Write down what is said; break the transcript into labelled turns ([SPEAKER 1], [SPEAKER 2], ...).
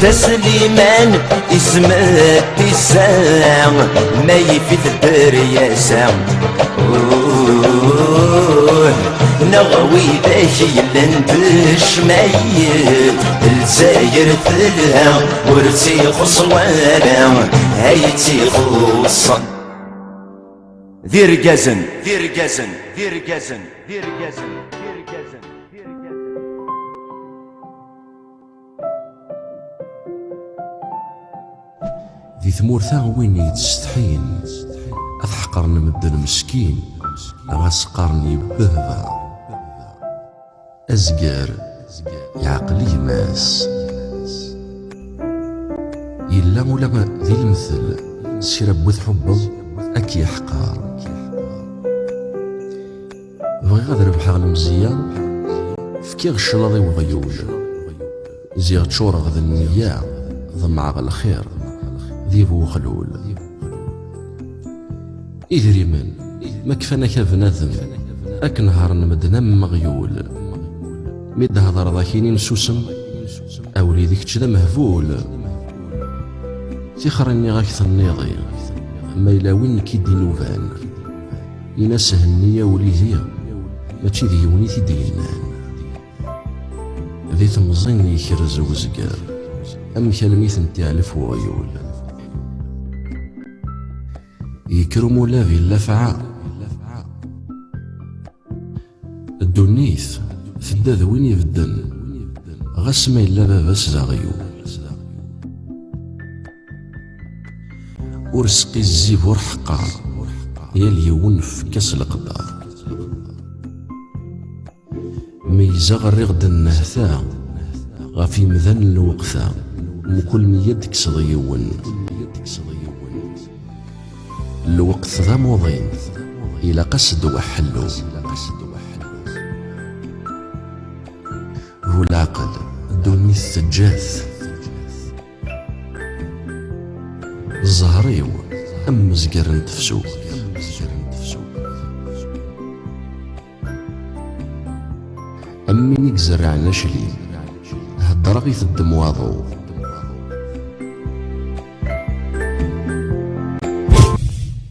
[SPEAKER 1] تسليمان اسمك تسام ما يفيد الدرياسة نغوي ذاك يلندش ميت الزاير ثلها ورتي خصوانا هايتي خصا ذير قزن ذير قزن ذير قزن ذير قزن ذير قزن ذير قزن.
[SPEAKER 2] ذي ثمورثا وين يتستحين أثحقر نمدن مسكين غاسقرني بهذا أزقر يعقلي ماس إلا مولما ذي المثل سير بوث حبه أكي حقار بغي غادر ربحها المزيان فكيغ الشلاضي وغيول زيغ تشور غد النية ضمع الخير ذي بو خلول إذري من ما كفانا كبنادم أك نهار نمدنا مغيول ميد هضر ذاكيني نسوسم أولي ذيك تشدا مهفول تيخرني غاك ثنيضي ما إلا وين كيدي نوفان يناس هنية وليزيا ماشي ذي وني تيدينان ذي تمزين يكرز وزقار أم كلميث نتعلف وغيول يكرمو لا في اللفعة الدنيث تدا ذوين يبدن غاس ما إلا باباس زاغيول ورسقي الزيبور حقار يا اليون في كاس القدار ميزاغ الرغد النهثا غافي مذن الوقثا مكل ميدك صديون الوقت ذا موضين إلى قصد وحلو هو العقل دوني الثجاث الزهريو أم زقر نتفسو أمي نكزر عنا شلين هدر غيث الدمواضو